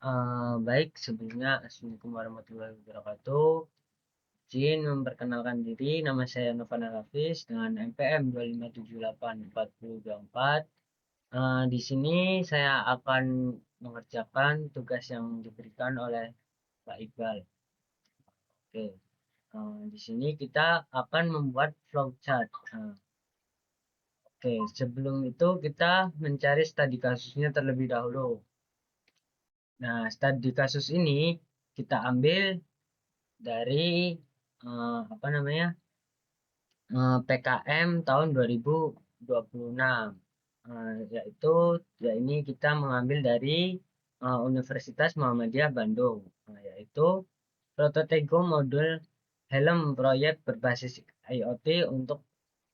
Baik, sebelumnya Assalamualaikum warahmatullahi wabarakatuh. Izin memperkenalkan diri, nama saya Novan Hafiz dengan NPM 2578424. Di sini saya akan mengerjakan tugas yang diberikan oleh Pak Iqbal. Oke, di sini kita akan membuat flowchart. Oke, sebelum itu kita mencari studi kasusnya terlebih dahulu. Nah, studi kasus ini kita ambil dari apa namanya PKM tahun 2026, yaitu ini kita mengambil dari Universitas Muhammadiyah Bandung, yaitu Prototego modul helm proyek berbasis IoT untuk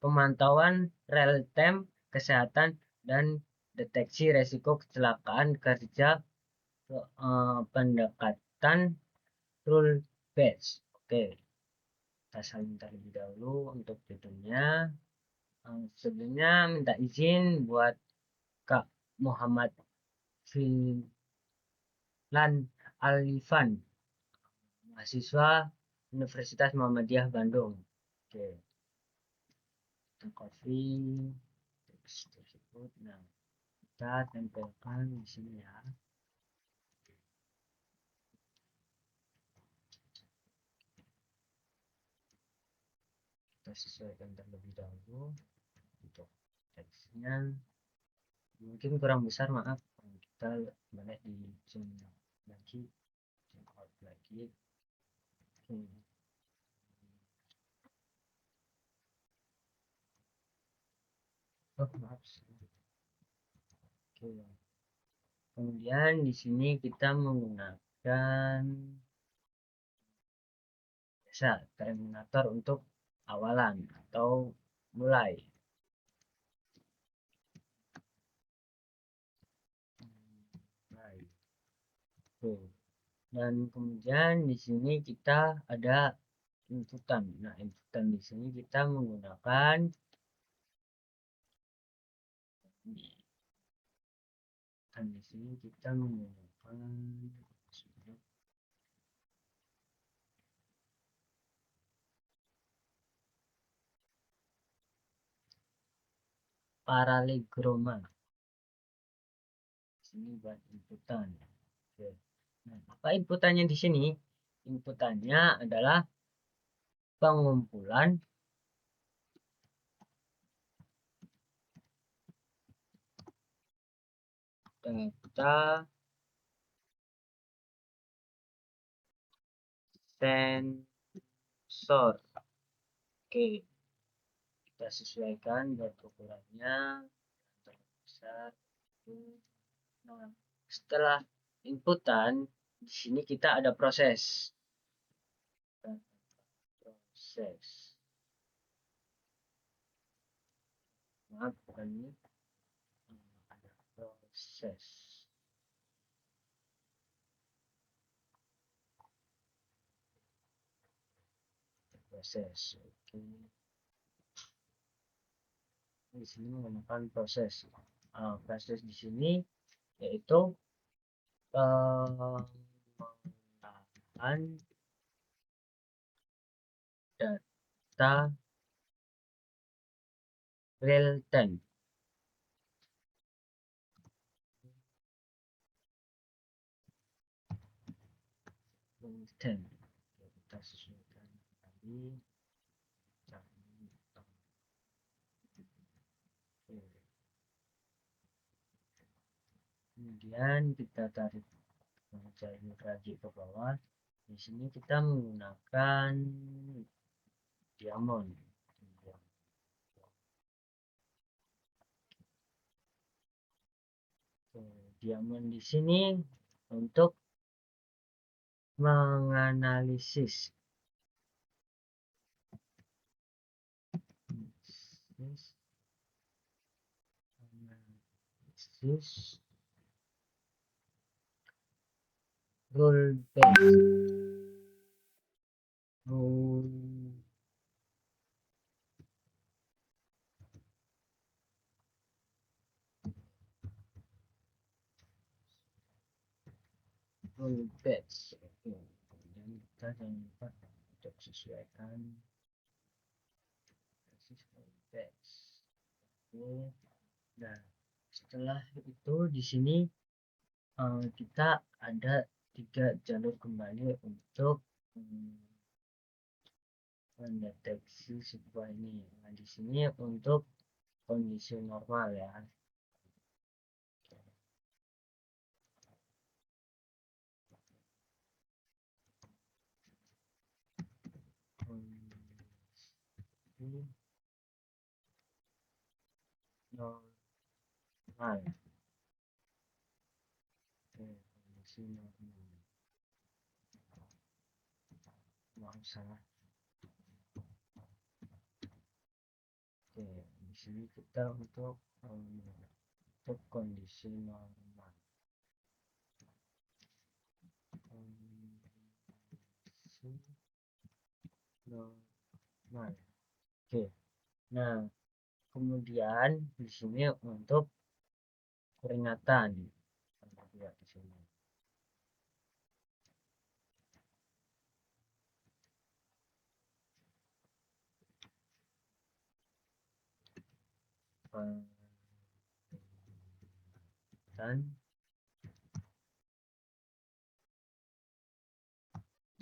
pemantauan real time kesehatan dan deteksi resiko kecelakaan kerja, pendekatan rule based. Oke, kita salin terlebih dahulu untuk judulnya. Sebelumnya minta izin buat Kak Muhammad Filan Alifan, mahasiswa Universitas Muhammadiyah Bandung. Oke, kita copy teks tersebut. Nah, kita tempelkan di sini ya. Kita sesuaikan terlebih dahulu untuk teksnya. Mungkin kurang besar, maaf. Kita boleh di zoom lagi, zoom out lagi. Oh, maaf. Oke. Kemudian di sini kita menggunakan biasa terminator untuk awalan atau mulai. Oke. Dan kemudian di sini kita ada inputan. Nah, inputan di sini kita menggunakan di sini kita menggunakan paralegroma. Sini buat inputan. Oke. Nah, apa inputannya di sini? Inputannya adalah pengumpulan data sensor. Oke, kita sesuaikan buat ukurannya terbesar. Nah, setelah inputan, di sini kita ada proses. Maaf, bukan ini. Ada proses. Oke. Di sini menggunakan proses. Proses di sini yaitu penggunaan data real time. Kita sesuaikan tadi. Kemudian kita tarik jari rajik ke bawah. Di sini kita menggunakan diamond. Diamond di sini untuk menganalisis rule based full batch. Oke, kemudian kita jangan lupa untuk sesuaikan basis full batch. Oke, nah setelah itu di sini kita ada 3 jalur kembali untuk mendeteksi sebuah ini. Nah, di sini untuk kondisi normal ya. Kondisi normal. Oke, kondisi normal. Maaf salah. Oke, di sini kita untuk kondisi normal. Kondisi normal. Oke. Nah, kemudian di sini untuk peringatan. Lihat di sini. Dan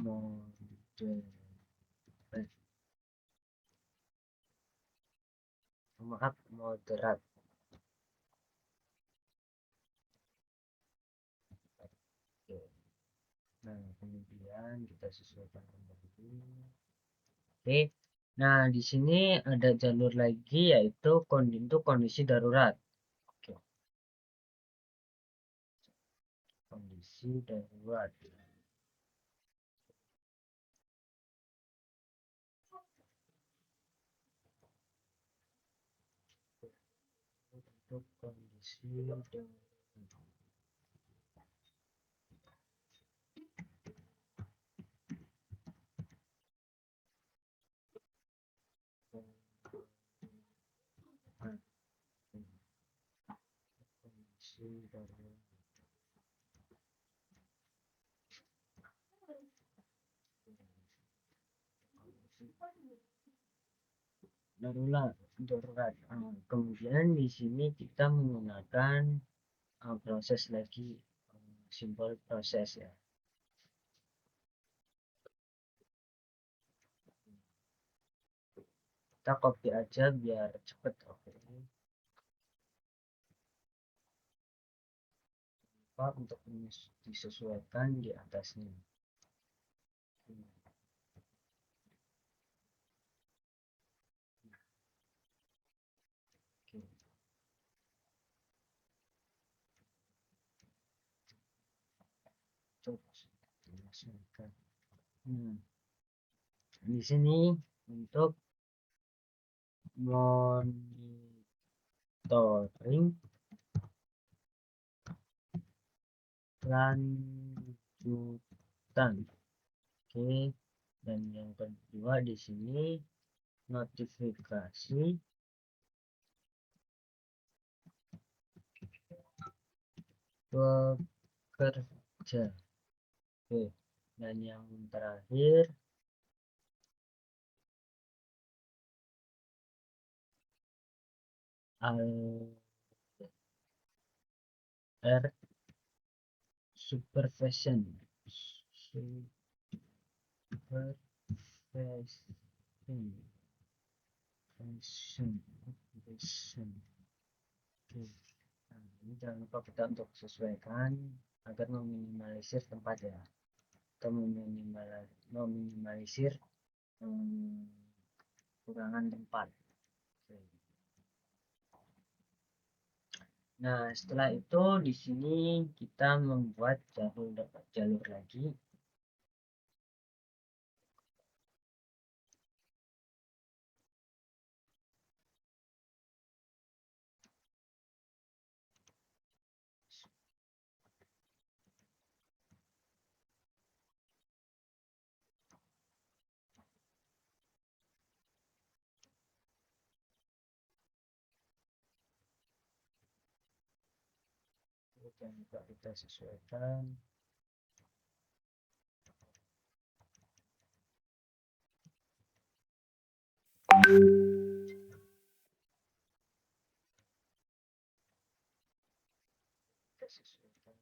model maaf moderat. Oke. Nah, kemudian kita sesuaikan kembali. Oke. Nah, di sini ada jalur lagi yaitu untuk kondisi darurat. Oke. Kondisi darurat. Untuk kondisi darurat. Kondisi darurat. Darurat. Kemudian di sini kita menggunakan proses lagi simbol proses ya. Kita copy aja biar cepet. Oke. Lupa untuk disesuaikan di atasnya. Oke. Coba disesuaikan. Di sini untuk monitoring lanjutan. Oke, dan yang kedua di sini notifikasi bekerja. Oke, dan yang terakhir alert supervision. Oke. Nah, ini jangan lupa kita untuk sesuaikan agar meminimalisir tempat ya, atau meminimalisir kurangan tempat. Oke. Nah, setelah itu di sini kita membuat jalur lagi. Jangan lupa kita sesuaikan. sesuaikan.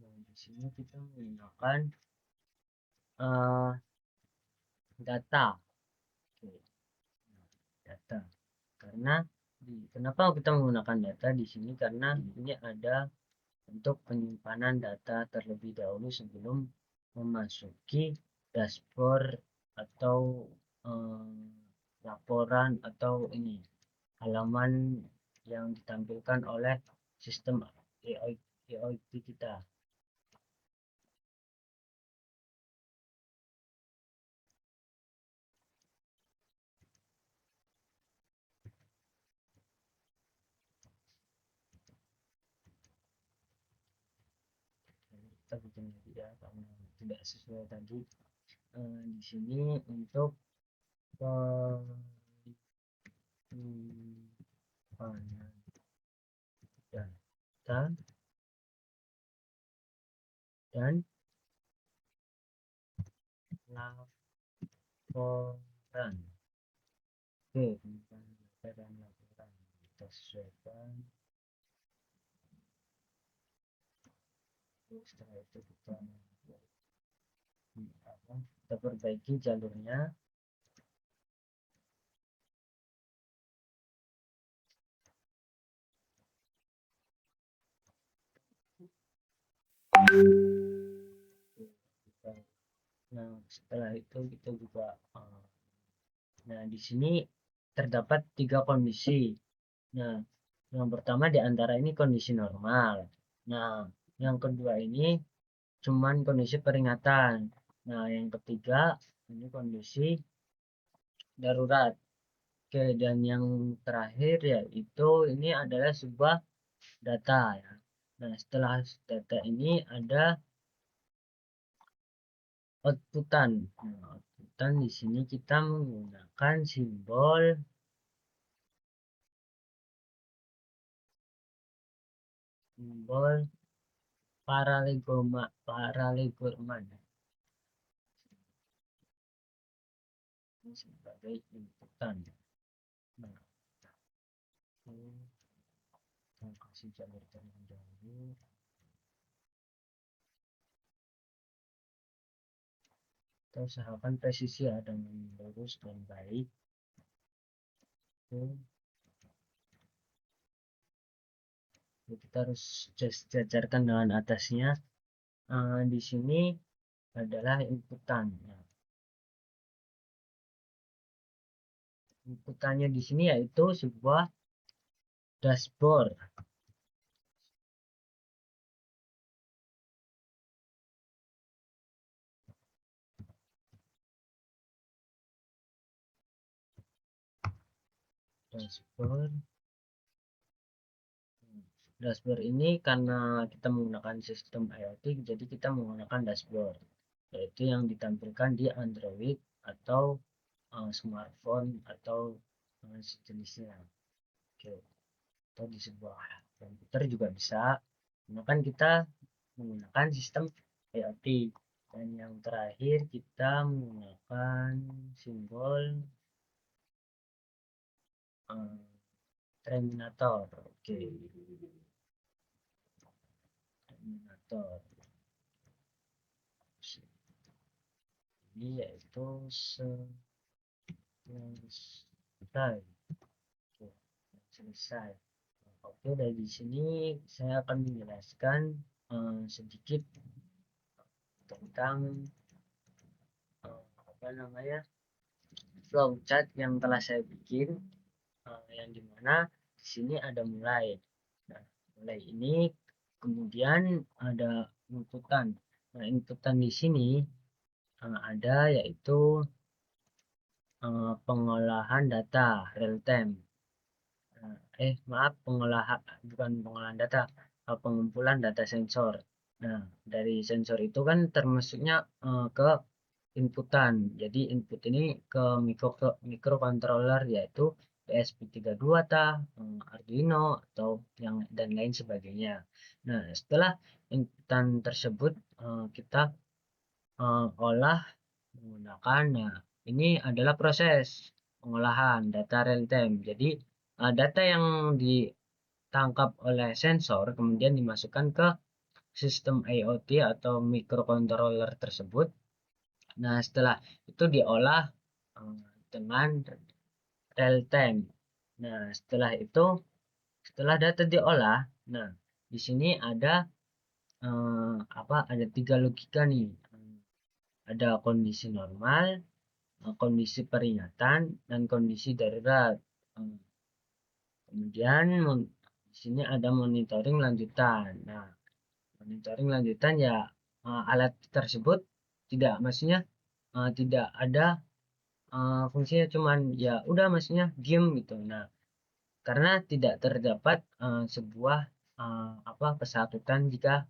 Nah, di sini kita menggunakan data. Oke, nah, data. Karena kenapa kita menggunakan data di sini? Karena ini ada untuk penyimpanan data terlebih dahulu sebelum memasuki dashboard atau eh, laporan atau ini halaman yang ditampilkan oleh sistem AIoT kita. Kita bikin lagi ya karena tidak sesuai tadi. Di sini untuk penyimpanan data dan laporan. Oke, penyimpanan data dan laporan kita sesuaikan. Setelah itu kita perbaiki jalurnya. Nah, setelah itu kita juga nah di sini terdapat 3 kondisi. Nah, yang pertama di antara ini kondisi normal. Nah, yang kedua ini cuman kondisi peringatan. Nah, yang ketiga ini kondisi darurat. Oke, dan yang terakhir yaitu ini adalah sebuah data ya. Nah, setelah data ini ada outputan. Nah, outputan di sini kita menggunakan simbol paralegogram ini sebagai inputan. Nah, kita kasih jalur terlebih dahulu. Kita usahakan presisi ya dengan lurus dan baik. Oke. Kita harus sejajarkan dengan atasnya. Di sini adalah inputan. Nah, inputannya di sini yaitu sebuah dashboard. Dashboard. Dashboard ini karena kita menggunakan sistem IoT, jadi kita menggunakan dashboard, yaitu yang ditampilkan di Android atau smartphone atau sejenisnya. Oke, atau di sebuah komputer juga bisa. Kan kita menggunakan sistem IoT. Dan yang terakhir kita menggunakan simbol terminator. Oke, terminator. Ini yaitu selesai. Oke, selesai. Oke, dari sini saya akan menjelaskan sedikit tentang apa namanya flowchart yang telah saya bikin, yang dimana di sini ada mulai. Nah, mulai ini kemudian ada inputan. Nah, inputan di sini ada yaitu pengolahan data real time. Maaf, bukan pengolahan data, pengumpulan data sensor. Nah, dari sensor itu kan termasuknya ke inputan. Jadi input ini ke microcontroller yaitu ESP32 Arduino atau yang dan lain sebagainya. Nah, setelah inputan tersebut kita olah menggunakan, nah ini adalah proses pengolahan data real time. Jadi data yang ditangkap oleh sensor kemudian dimasukkan ke sistem IoT atau microcontroller tersebut. Nah, setelah itu diolah dengan real time. Nah, setelah data diolah, nah di sini ada ada 3 logika nih. Ada kondisi normal, kondisi peringatan, dan kondisi darurat. Kemudian di sini ada monitoring lanjutan. Nah, monitoring lanjutan ya alat tersebut maksudnya tidak ada fungsinya, cuman ya udah maksudnya diem gitu. Nah, karena tidak terdapat sebuah pesakitan jika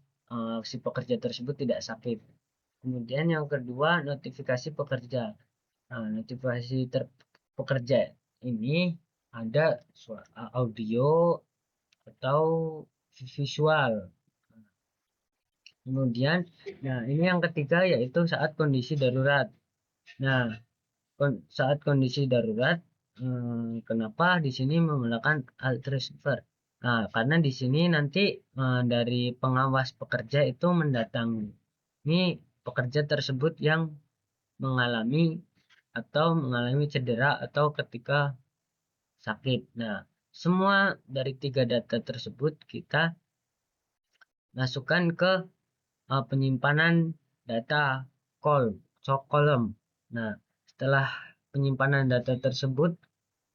si pekerja tersebut tidak sakit. Kemudian yang kedua, notifikasi pekerja. Nah, notifikasi pekerja ini ada audio atau visual. Kemudian, nah ini yang ketiga yaitu saat kondisi darurat. Nah, saat kondisi darurat, kenapa di sini menggunakan alt receiver? Nah, karena di sini nanti dari pengawas pekerja itu mendatangi pekerja tersebut yang mengalami cedera atau ketika sakit. Nah, semua dari 3 data tersebut kita masukkan ke penyimpanan data column. Nah, setelah penyimpanan data tersebut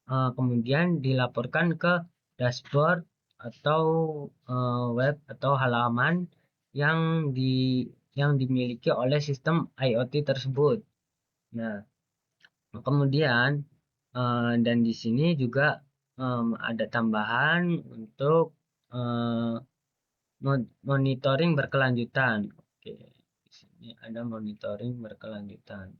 kemudian dilaporkan ke dashboard atau web atau halaman yang dimiliki oleh sistem IoT tersebut. Nah, kemudian dan di sini juga ada tambahan untuk monitoring berkelanjutan. Oke, di sini ada monitoring berkelanjutan.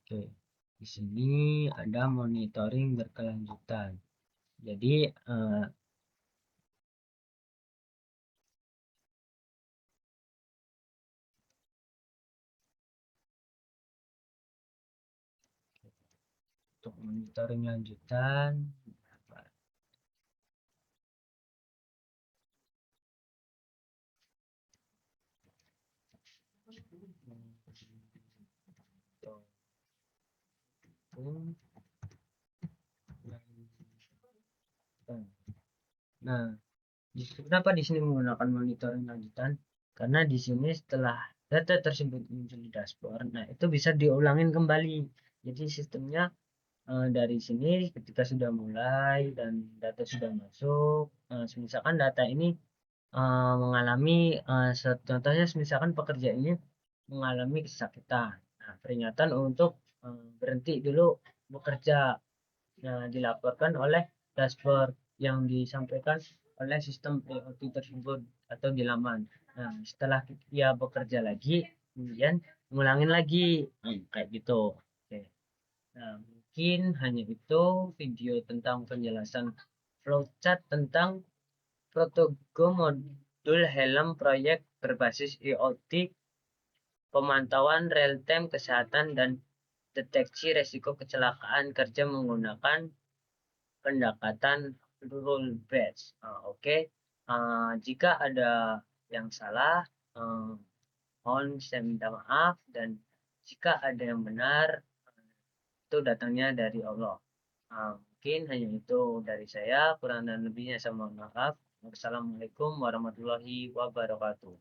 Oke, di sini ada monitoring berkelanjutan. Jadi untuk monitoring lanjutan, nah, kenapa di sini menggunakan monitoring lanjutan? Karena di sini setelah data tersebut muncul di dashboard, nah itu bisa diulangin kembali. Jadi sistemnya dari sini ketika sudah mulai dan data sudah masuk, misalkan data ini mengalami contohnya misalkan pekerja ini mengalami kesakitan. Nah, peringatan untuk berhenti dulu bekerja. Nah, dilaporkan oleh dashboard yang disampaikan oleh sistem IoT tersebut atau di laman. Nah, setelah dia bekerja lagi, kemudian ngulangin lagi, kayak gitu. Oke. Nah, mungkin hanya itu video tentang penjelasan flowchart tentang protokol modul helm proyek berbasis IoT, pemantauan real-time kesehatan dan deteksi resiko kecelakaan kerja menggunakan pendekatan rule based. Oke. Jika ada yang salah, mohon saya minta maaf, dan jika ada yang benar, itu datangnya dari Allah. Mungkin hanya itu dari saya, kurang dan lebihnya saya mohon maaf. Wassalamualaikum warahmatullahi wabarakatuh.